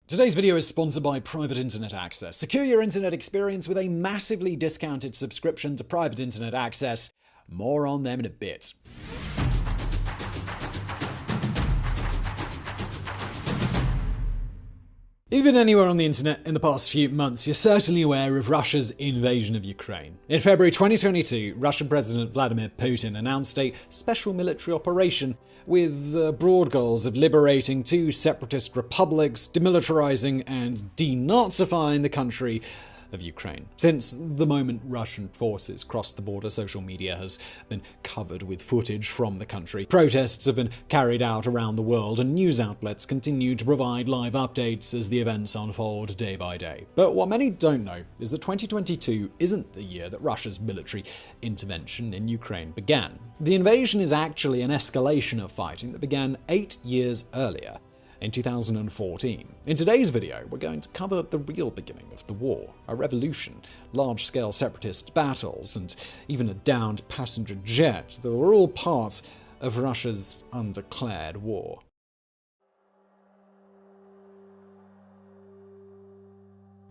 Today's video is sponsored by Private Internet Access. Secure your internet experience with a massively discounted subscription to Private Internet Access. More on them in a bit. If you've been anywhere on the internet in the past few months, you're certainly aware of Russia's invasion of Ukraine. In February 2022, Russian President Vladimir Putin announced a special military operation with broad goals of liberating two separatist republics, demilitarizing and denazifying the country of Ukraine. Since the moment Russian forces crossed the border, social media has been covered with footage from the country. Protests have been carried out around the world, and news outlets continue to provide live updates as the events unfold day by day. But what many don't know is that 2022 isn't the year that Russia's military intervention in Ukraine began. The invasion is actually an escalation of fighting that began 8 years earlier, in 2014. In today's video, we're going to cover the real beginning of the war, a revolution, large-scale separatist battles, and even a downed passenger jet that were all part of Russia's undeclared war.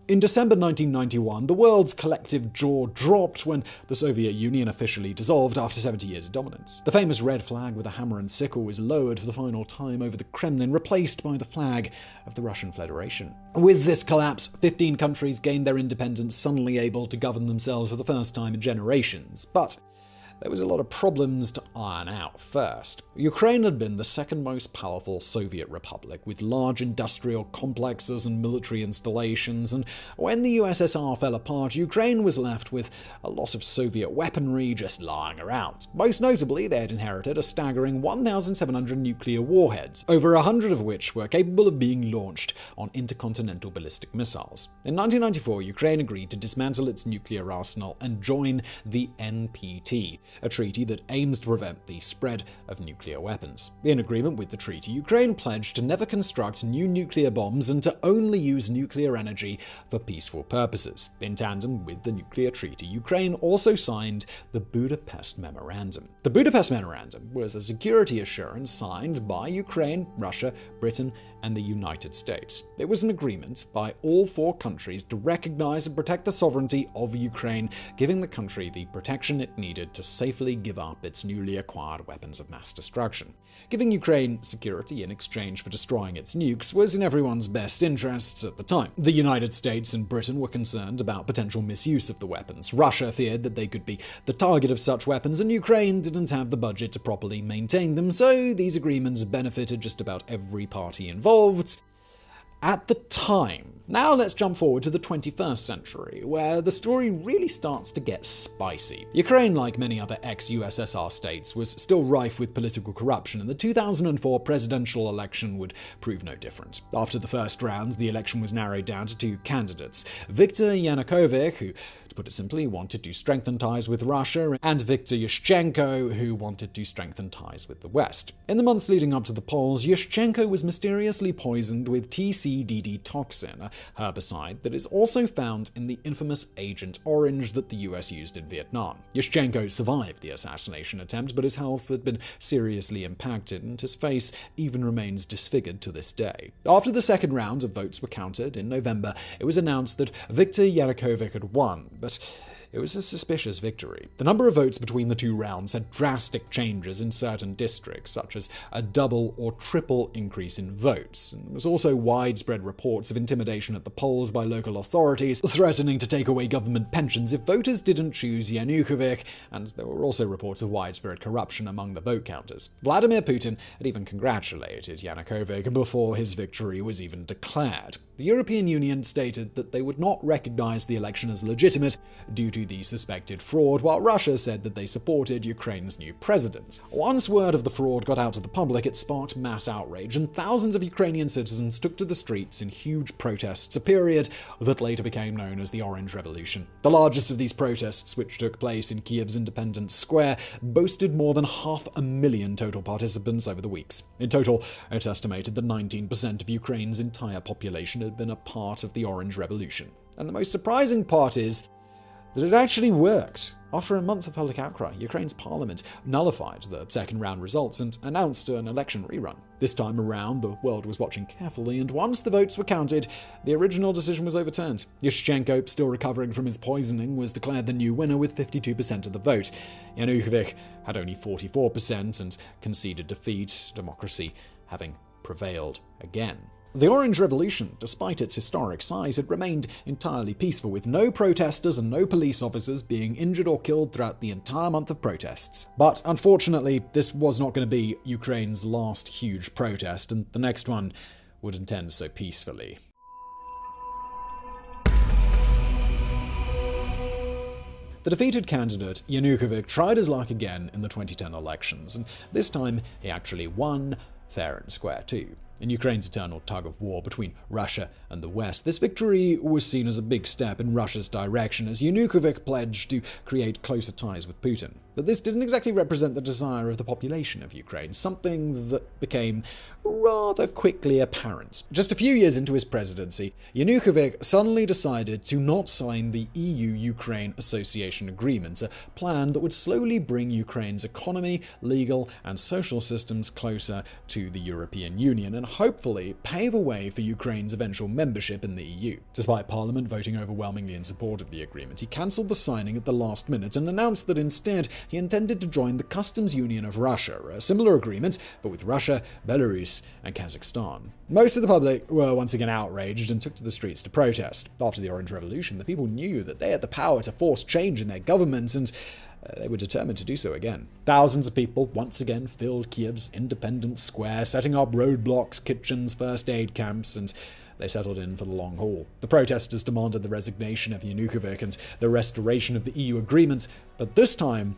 In December 1991, the world's collective jaw dropped when the Soviet Union officially dissolved after 70 years of dominance. The famous red flag with a hammer and sickle was lowered for the final time over the Kremlin, replaced by the flag of the Russian Federation. With this collapse, 15 countries gained their independence, suddenly able to govern themselves for the first time in generations. But there was a lot of problems to iron out first. Ukraine had been the second most powerful Soviet republic, with large industrial complexes and military installations, and when the USSR fell apart, Ukraine was left with a lot of Soviet weaponry just lying around. Most notably, they had inherited a staggering 1,700 nuclear warheads, over 100 of which were capable of being launched on intercontinental ballistic missiles. In 1994, Ukraine agreed to dismantle its nuclear arsenal and join the NPT, a treaty that aims to prevent the spread of nuclear weapons. In agreement with the treaty, Ukraine pledged to never construct new nuclear bombs and to only use nuclear energy for peaceful purposes. In tandem with the nuclear treaty, Ukraine also signed the Budapest Memorandum. The Budapest Memorandum was a security assurance signed by Ukraine, Russia, Britain, and the United States. It was an agreement by all four countries to recognize and protect the sovereignty of Ukraine, giving the country the protection it needed to safely give up its newly acquired weapons of mass destruction. Giving Ukraine security in exchange for destroying its nukes was in everyone's best interests at the time. The United States and Britain were concerned about potential misuse of the weapons. Russia feared that they could be the target of such weapons, and Ukraine didn't have the budget to properly maintain them, so these agreements benefited just about every party involved at the time. Now let's jump forward to the 21st century, where the story really starts to get spicy. Ukraine, like many other ex-USSR states, was still rife with political corruption, and the 2004 presidential election would prove no different. After the first round, the election was narrowed down to two candidates: Viktor Yanukovych, who, to put it simply, wanted to strengthen ties with Russia, and Viktor Yushchenko, who wanted to strengthen ties with the West. In the months leading up to the polls, Yushchenko was mysteriously poisoned with TCDD toxin, a herbicide that is also found in the infamous Agent Orange that the US used in Vietnam. Yushchenko survived the assassination attempt, but his health had been seriously impacted, and his face even remains disfigured to this day. After the second round of votes were counted in November, it was announced that Viktor Yanukovych had won, but it was a suspicious victory. The number of votes between the two rounds had drastic changes in certain districts, such as a double or triple increase in votes. And there was also widespread reports of intimidation at the polls by local authorities, threatening to take away government pensions if voters didn't choose Yanukovych, and there were also reports of widespread corruption among the vote counters. Vladimir Putin had even congratulated Yanukovych before his victory was even declared. The European Union stated that they would not recognize the election as legitimate due to the suspected fraud, while Russia said that they supported Ukraine's new president. Once word of the fraud got out to the public, it sparked mass outrage, and thousands of Ukrainian citizens took to the streets in huge protests, a period that later became known as the Orange Revolution. The largest of these protests, which took place in Kiev's Independence Square, boasted more than 500,000 total participants over the weeks. In total, it's estimated that 19% of Ukraine's entire population had been a part of the Orange Revolution. And the most surprising part is that it actually worked. After a month of public outcry, Ukraine's parliament nullified the second round results and announced an election rerun. This time around, the world was watching carefully, and once the votes were counted, the original decision was overturned. Yushchenko, still recovering from his poisoning, was declared the new winner with 52% of the vote. Yanukovych had only 44% and conceded defeat, democracy having prevailed again. The Orange Revolution, despite its historic size, had remained entirely peaceful, with no protesters and no police officers being injured or killed throughout the entire month of protests. But unfortunately, this was not going to be Ukraine's last huge protest, and the next one wouldn't end so peacefully. The defeated candidate, Yanukovych, tried his luck again in the 2010 elections, and this time he actually won fair and square too. In Ukraine's eternal tug of war between Russia and the West, this victory was seen as a big step in Russia's direction, as Yanukovych pledged to create closer ties with Putin. But this didn't exactly represent the desire of the population of Ukraine, something that became rather quickly apparent. Just a few years into his presidency, Yanukovych suddenly decided to not sign the EU-Ukraine Association Agreement, a plan that would slowly bring Ukraine's economy, legal and social systems closer to the European Union, and hopefully pave a way for Ukraine's eventual membership in the EU. Despite Parliament voting overwhelmingly in support of the agreement, he cancelled the signing at the last minute and announced that instead he intended to join the Customs Union of Russia, a similar agreement, but with Russia, Belarus, and Kazakhstan. Most of the public were once again outraged and took to the streets to protest. After the Orange Revolution, the people knew that they had the power to force change in their government, and they were determined to do so again. Thousands of people once again filled Kiev's Independence Square, setting up roadblocks, kitchens, first aid camps, and they settled in for the long haul. The protesters demanded the resignation of Yanukovych and the restoration of the EU agreement, but this time,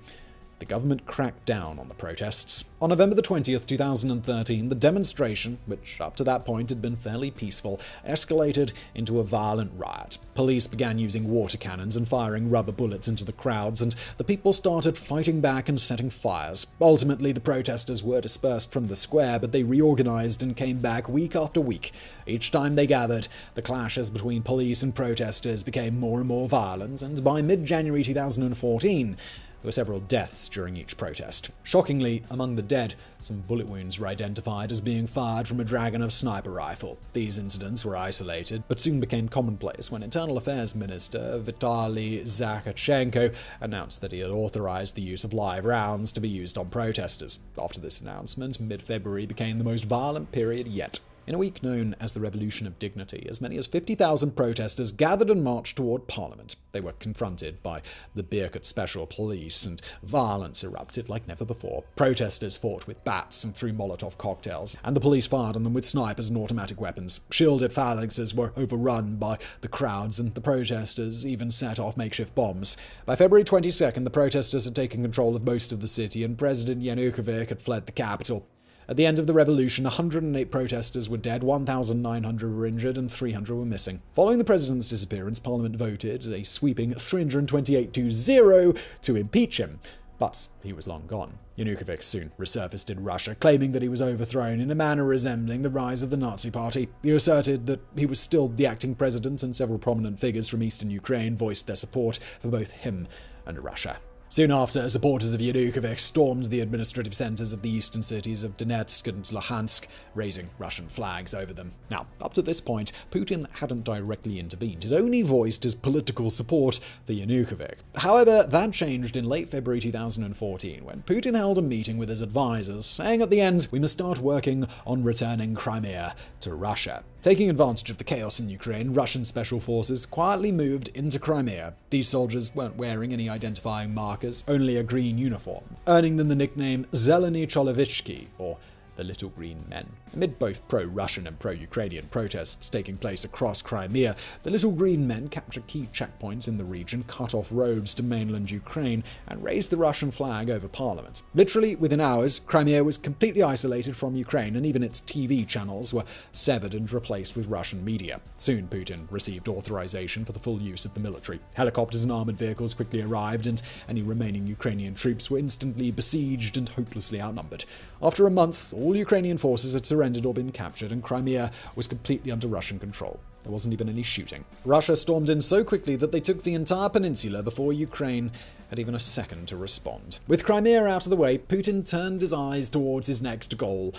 the government cracked down on the protests. On November 20th, 2013, the demonstration, which up to that point had been fairly peaceful, escalated into a violent riot. Police began using water cannons and firing rubber bullets into the crowds, and the people started fighting back and setting fires. Ultimately, the protesters were dispersed from the square, but they reorganized and came back week after week. Each time they gathered, the clashes between police and protesters became more and more violent, and by mid-January 2014, there were several deaths during each protest. Shockingly, among the dead, some bullet wounds were identified as being fired from a Dragunov sniper rifle. These incidents were isolated, but soon became commonplace when Internal Affairs Minister Vitaly Zakharchenko announced that he had authorized the use of live rounds to be used on protesters. After this announcement, mid-February became the most violent period yet. In a week known as the Revolution of Dignity, as many as 50,000 protesters gathered and marched toward Parliament. They were confronted by the Birkut Special Police, and violence erupted like never before. Protesters fought with bats and threw Molotov cocktails, and the police fired on them with snipers and automatic weapons. Shielded phalanxes were overrun by the crowds, and the protesters even set off makeshift bombs. By February 22nd, the protesters had taken control of most of the city, and President Yanukovych had fled the capital. At the end of the revolution, 108 protesters were dead, 1,900 were injured, and 300 were missing. Following the president's disappearance, Parliament voted a sweeping 328-0 to impeach him. But he was long gone. Yanukovych soon resurfaced in Russia, claiming that he was overthrown in a manner resembling the rise of the Nazi Party. He asserted that he was still the acting president, and several prominent figures from eastern Ukraine voiced their support for both him and Russia. Soon after, supporters of Yanukovych stormed the administrative centers of the eastern cities of Donetsk and Luhansk, raising Russian flags over them. Now, up to this point, Putin hadn't directly intervened. He'd only voiced his political support for Yanukovych. However, that changed in late February 2014, when Putin held a meeting with his advisors, saying at the end, "We must start working on returning Crimea to Russia." Taking advantage of the chaos in Ukraine, Russian special forces quietly moved into Crimea. These soldiers weren't wearing any identifying markers, only a green uniform, earning them the nickname Zeleny Cholovichki, or the Little Green Men. Amid both pro-Russian and pro-Ukrainian protests taking place across Crimea, the Little Green Men captured key checkpoints in the region, cut off roads to mainland Ukraine, and raised the Russian flag over Parliament. Literally within hours, Crimea was completely isolated from Ukraine, and even its TV channels were severed and replaced with Russian media. Soon, Putin received authorization for the full use of the military. Helicopters and armored vehicles quickly arrived, and any remaining Ukrainian troops were instantly besieged and hopelessly outnumbered. After a month, all all Ukrainian forces had surrendered or been captured, and Crimea was completely under Russian control. There wasn't even any shooting. Russia stormed in so quickly that they took the entire peninsula before Ukraine had even a second to respond. With Crimea out of the way, Putin turned his eyes towards his next goal,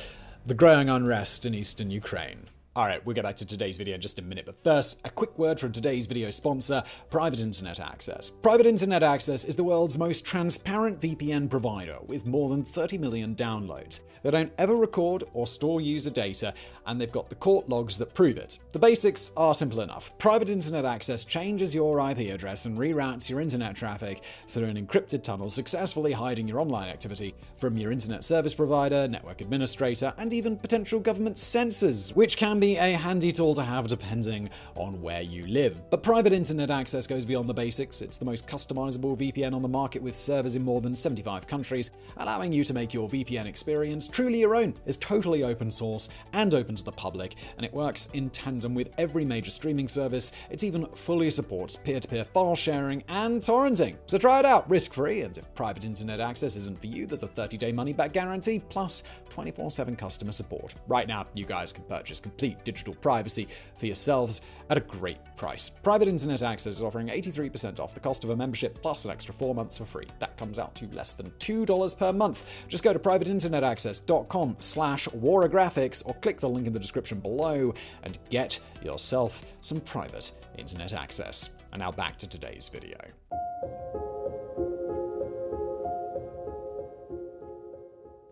the growing unrest in eastern Ukraine. Alright, we'll get back to today's video in just a minute, but first, a quick word from today's video sponsor, Private Internet Access. Private Internet Access is the world's most transparent VPN provider with more than 30 million downloads. They don't ever record or store user data, and they've got the court logs that prove it. The basics are simple enough. Private Internet Access changes your IP address and reroutes your internet traffic through an encrypted tunnel, successfully hiding your online activity from your internet service provider, network administrator, and even potential government censors, which can be a handy tool to have depending on where you live. But Private Internet Access goes beyond the basics. It's the most customizable VPN on the market, with servers in more than 75 countries, allowing you to make your VPN experience truly your own. It's totally open source and open to the public, and it works in tandem with every major streaming service. It even fully supports peer-to-peer file sharing and torrenting. So try it out, risk-free, and if Private Internet Access isn't for you, there's a 30-day money-back guarantee plus 24/7 customer support. Right now, you guys can purchase complete digital privacy for yourselves at a great price. Private Internet Access is offering 83% off the cost of a membership plus an extra 4 months for free. That comes out to less than $2 per month. Just go to privateinternetaccess.com/warographics or click the link in the description below and get yourself some private internet access. And now back to today's video.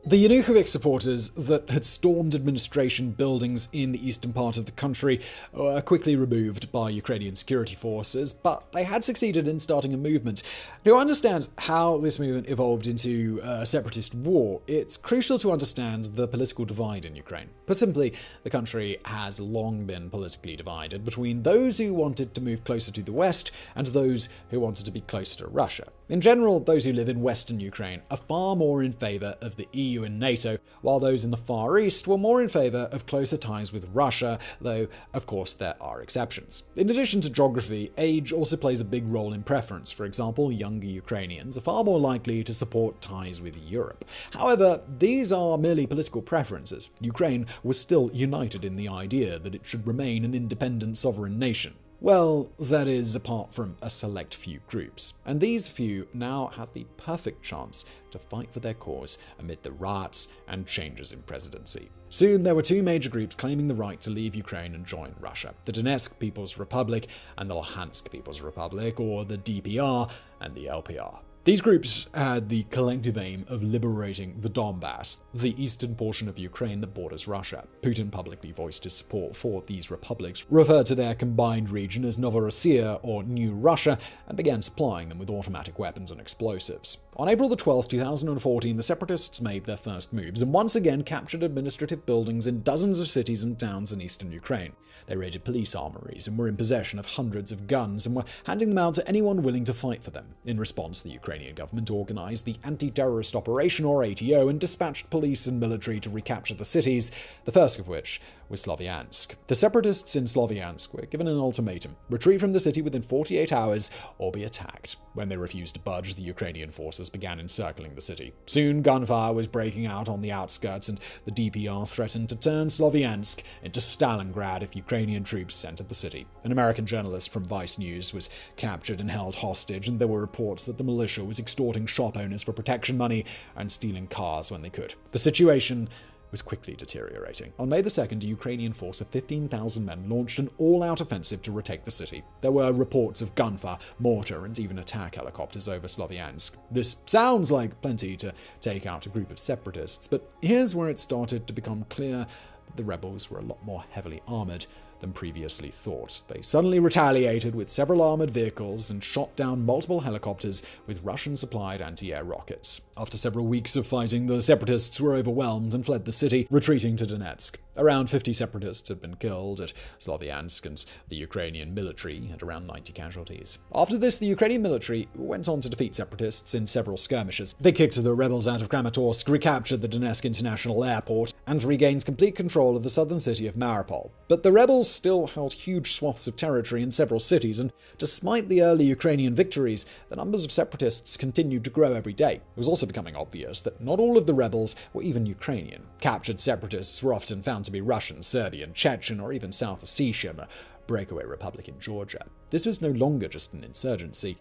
The Yanukovych supporters that had stormed administration buildings in the eastern part of the country were quickly removed by Ukrainian security forces, but they had succeeded in starting a movement. To understand how this movement evolved into a separatist war, it's crucial to understand the political divide in Ukraine. Put simply, the country has long been politically divided between those who wanted to move closer to the West and those who wanted to be closer to Russia. In general, those who live in Western Ukraine are far more in favor of the EU and NATO, while those in the Far East were more in favor of closer ties with Russia, though of course there are exceptions. In addition to geography, age also plays a big role in preference. For example, younger Ukrainians are far more likely to support ties with Europe. However, these are merely political preferences. Ukraine was still united in the idea that it should remain an independent sovereign nation. Well, that is, apart from a select few groups. And these few now had the perfect chance to fight for their cause amid the riots and changes in presidency. Soon, there were two major groups claiming the right to leave Ukraine and join Russia: the Donetsk People's Republic and the Luhansk People's Republic, or the DPR and the LPR. These groups had the collective aim of liberating the Donbass, the eastern portion of Ukraine that borders Russia. Putin publicly voiced his support for these republics, referred to their combined region as Novorossiya, or New Russia, and began supplying them with automatic weapons and explosives. On April 12, 2014, the separatists made their first moves and once again captured administrative buildings in dozens of cities and towns in eastern Ukraine. They raided police armories and were in possession of hundreds of guns and were handing them out to anyone willing to fight for them. In response, the Ukrainian government organized the Anti-Terrorist Operation, or ATO, and dispatched police and military to recapture the cities, the first of which was Sloviansk. The separatists in Sloviansk were given an ultimatum: retreat from the city within 48 hours or be attacked. When they refused to budge, the Ukrainian forces began encircling the city. Soon, gunfire was breaking out on the outskirts, and the DPR threatened to turn Sloviansk into Stalingrad if Ukrainian troops entered the city. An American journalist from Vice News was captured and held hostage, and there were reports that the militia was extorting shop owners for protection money and stealing cars when they could. The situation was quickly deteriorating. On May 2nd, a Ukrainian force of 15,000 men launched an all-out offensive to retake the city. There were reports of gunfire, mortar, and even attack helicopters over Sloviansk. This sounds like plenty to take out a group of separatists, but here's where it started to become clear that the rebels were a lot more heavily armored than previously thought. They suddenly retaliated with several armored vehicles and shot down multiple helicopters with Russian-supplied anti-air rockets. After several weeks of fighting, the separatists were overwhelmed and fled the city, retreating to Donetsk. Around 50 separatists had been killed at Sloviansk, and the Ukrainian military had around 90 casualties. After this, the Ukrainian military went on to defeat separatists in several skirmishes. They kicked the rebels out of Kramatorsk, recaptured the Donetsk International Airport, and regained complete control of the southern city of Mariupol. But the rebels rebels still held huge swaths of territory in several cities, and despite the early Ukrainian victories, the numbers of separatists continued to grow every day. It was also becoming obvious that not all of the rebels were even Ukrainian. Captured separatists were often found to be Russian, Serbian, Chechen, or even South Ossetian, a breakaway republic in Georgia. This was no longer just an insurgency.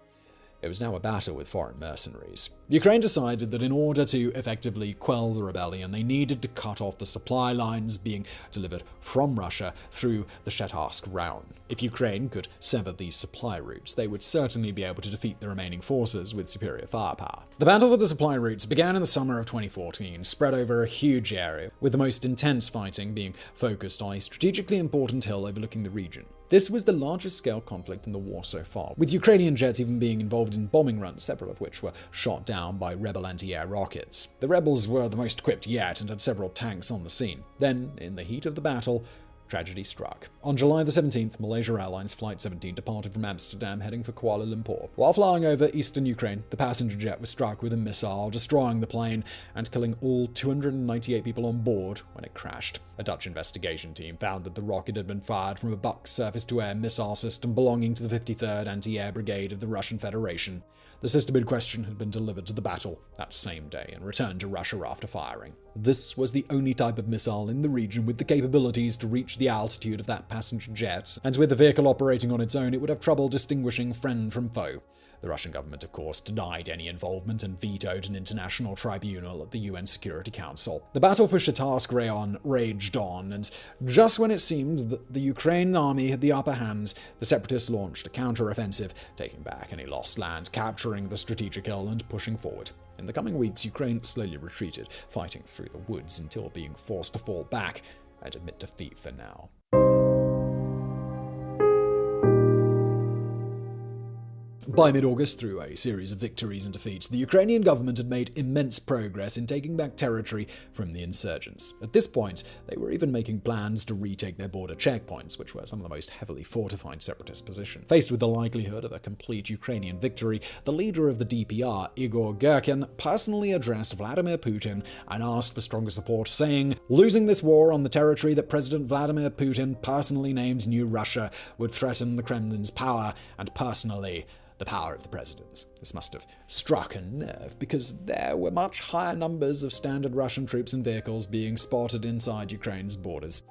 It was now a battle with foreign mercenaries. Ukraine decided that in order to effectively quell the rebellion, they needed to cut off the supply lines being delivered from Russia through the Chetarsk Round. If Ukraine could sever these supply routes, they would certainly be able to defeat the remaining forces with superior firepower. The battle for the supply routes began in the summer of 2014, spread over a huge area, with the most intense fighting being focused on a strategically important hill overlooking the region. This was the largest-scale conflict in the war so far, with Ukrainian jets even being involved in bombing runs, several of which were shot down by rebel anti-air rockets. The rebels were the most equipped yet and had several tanks on the scene. Then, in the heat of the battle, tragedy struck. On July the 17th, Malaysia Airlines Flight 17 departed from Amsterdam heading for Kuala Lumpur. While flying over eastern Ukraine, the passenger jet was struck with a missile, destroying the plane and killing all 298 people on board when it crashed. A Dutch investigation team found that the rocket had been fired from a Buk surface-to-air missile system belonging to the 53rd Anti-Air Brigade of the Russian Federation. The system in question had been delivered to the battle that same day and returned to Russia after firing. This was the only type of missile in the region with the capabilities to reach the altitude of that passenger jet, and with the vehicle operating on its own, it would have trouble distinguishing friend from foe. The Russian government, of course, denied any involvement and vetoed an international tribunal at the UN Security Council. The battle for Chetarsk Rayon raged on, and just when it seemed that the Ukrainian army had the upper hand, the separatists launched a counter-offensive, taking back any lost land, capturing the strategic hill, and pushing forward. In the coming weeks, Ukraine slowly retreated, fighting through the woods until being forced to fall back and admit defeat for now. By mid-August, through a series of victories and defeats, the Ukrainian government had made immense progress in taking back territory from the insurgents. At this point, they were even making plans to retake their border checkpoints, which were some of the most heavily fortified separatist positions. Faced with the likelihood of a complete Ukrainian victory, the leader of the DPR, Igor Girkin, personally addressed Vladimir Putin and asked for stronger support, saying, "Losing this war on the territory that President Vladimir Putin personally named New Russia would threaten the Kremlin's power and personally the power of the president." This must have struck a nerve, because there were much higher numbers of standard Russian troops and vehicles being spotted inside Ukraine's borders.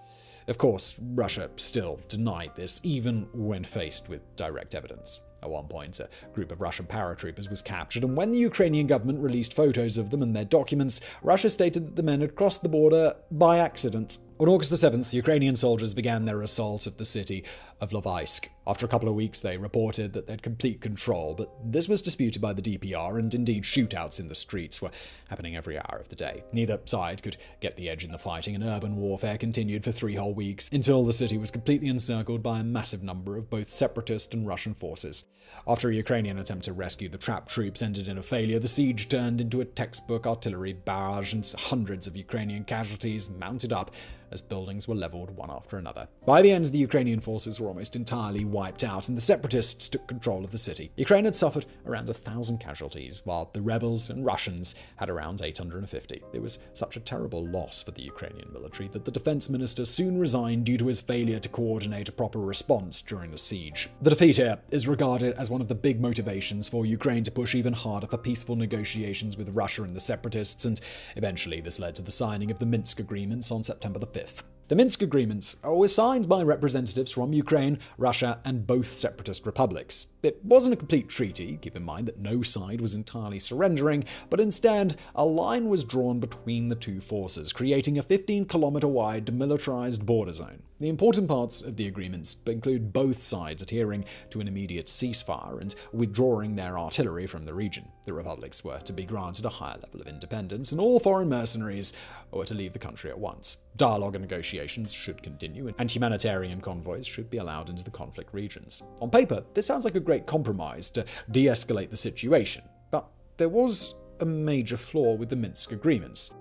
Of course, Russia still denied this, even when faced with direct evidence. At one point, a group of Russian paratroopers was captured, and when the Ukrainian government released photos of them and their documents, Russia stated that the men had crossed the border by accident. On August the 7th, Ukrainian soldiers began their assault of the city of Lvivsk. After a couple of weeks, they reported that they had complete control, but this was disputed by the DPR, and indeed shootouts in the streets were happening every hour of the day. Neither side could get the edge in the fighting, and urban warfare continued for 3 whole weeks, until the city was completely encircled by a massive number of both separatist and Russian forces. After a Ukrainian attempt to rescue the trapped troops ended in a failure, the siege turned into a textbook artillery barrage, and hundreds of Ukrainian casualties mounted up as buildings were leveled one after another. By the end, the Ukrainian forces were almost entirely wiped out, and the separatists took control of the city. Ukraine had suffered around 1,000 casualties, while the rebels and Russians had around 850. It was such a terrible loss for the Ukrainian military that the defense minister soon resigned due to his failure to coordinate a proper response during the siege. The defeat here is regarded as one of the big motivations for Ukraine to push even harder for peaceful negotiations with Russia and the separatists, and eventually this led to the signing of the Minsk Agreements on September the 5th. The Minsk Agreements were signed by representatives from Ukraine, Russia, and both separatist republics. It wasn't a complete treaty, keep in mind that no side was entirely surrendering, but instead, a line was drawn between the two forces, creating a 15-kilometer wide demilitarized border zone. The important parts of the agreements include both sides adhering to an immediate ceasefire and withdrawing their artillery from the region. The republics were to be granted a higher level of independence, and all foreign mercenaries were to leave the country at once. Dialogue and negotiations should continue, and humanitarian convoys should be allowed into the conflict regions. On paper, this sounds like a great compromise to de-escalate the situation, but there was a major flaw with the Minsk Agreements.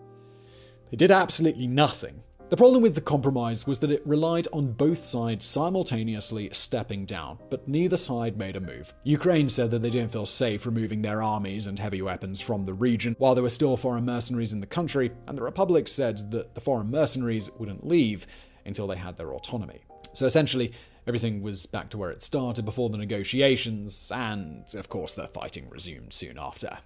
They did absolutely nothing. The problem with the compromise was that it relied on both sides simultaneously stepping down, but neither side made a move. Ukraine said that they didn't feel safe removing their armies and heavy weapons from the region while there were still foreign mercenaries in the country, and the Republic said that the foreign mercenaries wouldn't leave until they had their autonomy. So essentially, everything was back to where it started before the negotiations, and of course the fighting resumed soon after.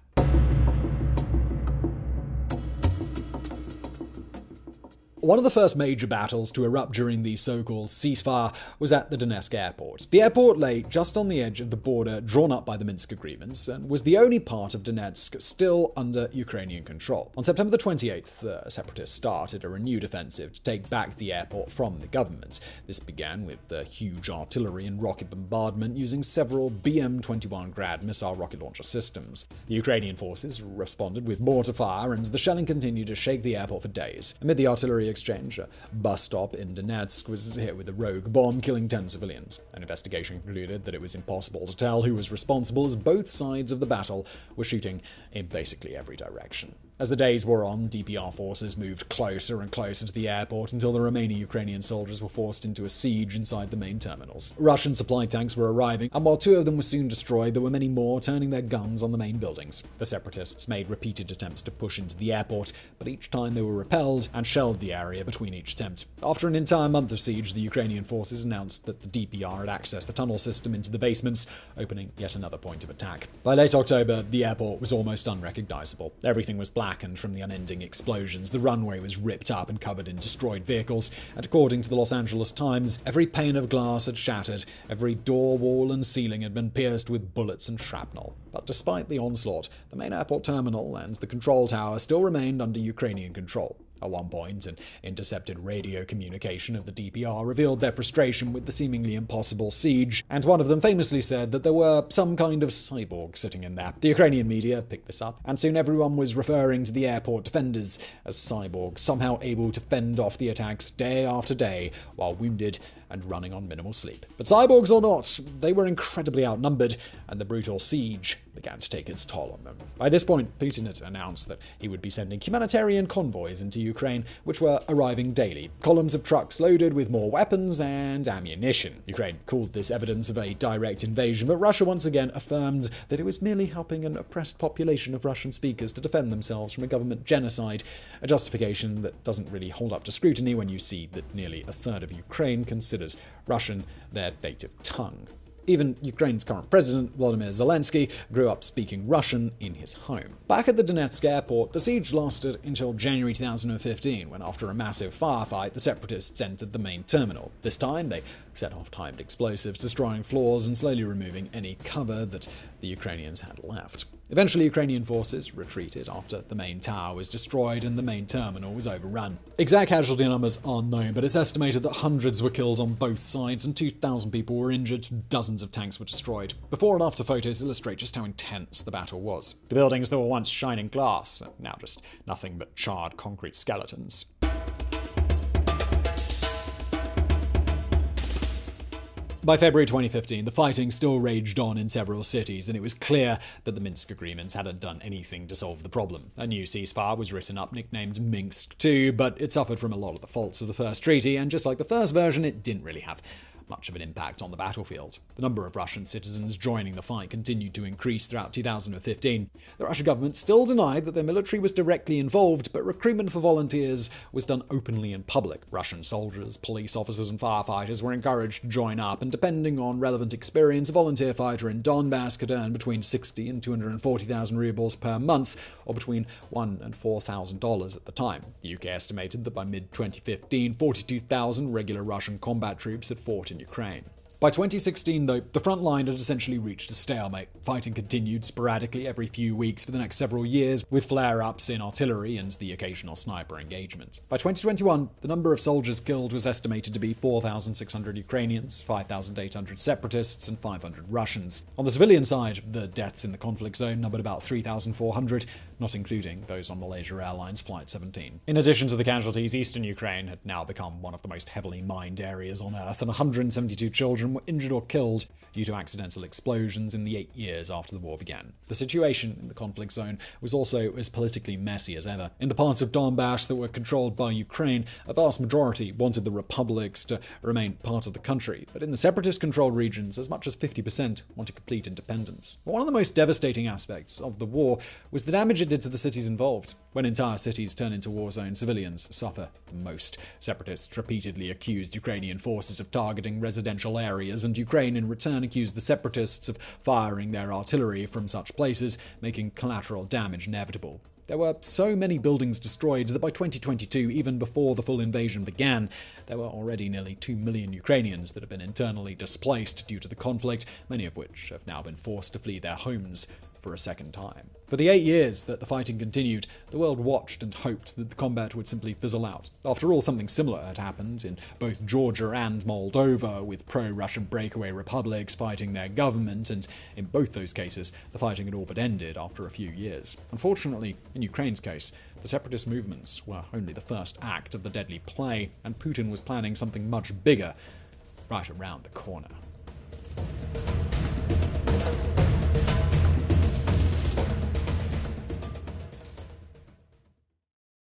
One of the first major battles to erupt during the so-called ceasefire was at the Donetsk airport. The airport lay just on the edge of the border drawn up by the Minsk agreements and was the only part of Donetsk still under Ukrainian control. On September the 28th, the separatists started a renewed offensive to take back the airport from the government. This began with the huge artillery and rocket bombardment using several BM-21 Grad missile rocket launcher systems. The Ukrainian forces responded with mortar fire, and the shelling continued to shake the airport for days. Amid the artillery exchange, a bus stop in Donetsk was hit with a rogue bomb, killing 10 civilians. An investigation concluded that it was impossible to tell who was responsible, as both sides of the battle were shooting in basically every direction. As the days wore on, DPR forces moved closer and closer to the airport until the remaining Ukrainian soldiers were forced into a siege inside the main terminals. Russian supply tanks were arriving, and while 2 of them were soon destroyed, there were many more turning their guns on the main buildings. The separatists made repeated attempts to push into the airport, but each time they were repelled and shelled the area between each attempt. After an entire month of siege, the Ukrainian forces announced that the DPR had accessed the tunnel system into the basements, opening yet another point of attack. By late October, the airport was almost unrecognizable. Everything was blackened from the unending explosions. The runway was ripped up and covered in destroyed vehicles, and according to the Los Angeles Times, every pane of glass had shattered, every door, wall, and ceiling had been pierced with bullets and shrapnel. But despite the onslaught, the main airport terminal and the control tower still remained under Ukrainian control. At one point, an intercepted radio communication of the DPR revealed their frustration with the seemingly impossible siege, and one of them famously said that there were some kind of cyborg sitting in there. The Ukrainian media picked this up, and soon everyone was referring to the airport defenders as cyborgs, somehow able to fend off the attacks day after day while wounded and running on minimal sleep. But cyborgs or not, they were incredibly outnumbered, and the brutal siege began to take its toll on them. By this point, Putin had announced that he would be sending humanitarian convoys into Ukraine, which were arriving daily. Columns of trucks loaded with more weapons and ammunition. Ukraine called this evidence of a direct invasion, but Russia once again affirmed that it was merely helping an oppressed population of Russian speakers to defend themselves from a government genocide, a justification that doesn't really hold up to scrutiny when you see that nearly a third of Ukraine considers Russian their native tongue. Even Ukraine's current president, Volodymyr Zelensky, grew up speaking Russian in his home. Back at the Donetsk airport, the siege lasted until January 2015, when after a massive firefight, the separatists entered the main terminal. This time, they set off timed explosives, destroying floors and slowly removing any cover that the Ukrainians had left. Eventually, Ukrainian forces retreated after the main tower was destroyed and the main terminal was overrun. Exact casualty numbers aren't known, but it's estimated that hundreds were killed on both sides and 2,000 people were injured, dozens of tanks were destroyed. Before and after photos illustrate just how intense the battle was. The buildings that were once shining glass are now just nothing but charred concrete skeletons. By February 2015, the fighting still raged on in several cities, and it was clear that the Minsk agreements hadn't done anything to solve the problem. A new ceasefire was written up, nicknamed Minsk II, but it suffered from a lot of the faults of the first treaty, and just like the first version, it didn't really have much of an impact on the battlefield. The number of Russian citizens joining the fight continued to increase throughout 2015. The Russian government still denied that their military was directly involved, but recruitment for volunteers was done openly in public. Russian soldiers, police officers, and firefighters were encouraged to join up, and depending on relevant experience, a volunteer fighter in Donbass could earn between 60 and 240,000 rubles per month, or between $1,000 and $4,000 at the time. The UK estimated that by mid-2015, 42,000 regular Russian combat troops had fought in Ukraine. By 2016, though, the front line had essentially reached a stalemate. Fighting continued sporadically every few weeks for the next several years, with flare-ups in artillery and the occasional sniper engagement. By 2021, the number of soldiers killed was estimated to be 4,600 Ukrainians, 5,800 separatists, and 500 Russians. On the civilian side, the deaths in the conflict zone numbered about 3,400, not including those on Malaysia Airlines Flight 17. In addition to the casualties, eastern Ukraine had now become one of the most heavily mined areas on Earth, and 172 children were injured or killed due to accidental explosions in the 8 years after the war began. The situation in the conflict zone was also as politically messy as ever. In the parts of Donbass that were controlled by Ukraine, a vast majority wanted the republics to remain part of the country, but in the separatist-controlled regions, as much as 50% wanted complete independence. But one of the most devastating aspects of the war was the damage it did to the cities involved. When entire cities turn into war zones, civilians suffer the most. Separatists repeatedly accused Ukrainian forces of targeting residential areas, and Ukraine in return accused the separatists of firing their artillery from such places, making collateral damage inevitable. There were so many buildings destroyed that by 2022, even before the full invasion began, there were already nearly 2 million Ukrainians that had been internally displaced due to the conflict, many of which have now been forced to flee their homes for a second time. For the 8 years that the fighting continued, the world watched and hoped that the combat would simply fizzle out. After all, something similar had happened in both Georgia and Moldova, with pro-Russian breakaway republics fighting their government, and in both those cases, the fighting had all but ended after a few years. Unfortunately, in Ukraine's case, the separatist movements were only the first act of the deadly play, and Putin was planning something much bigger right around the corner.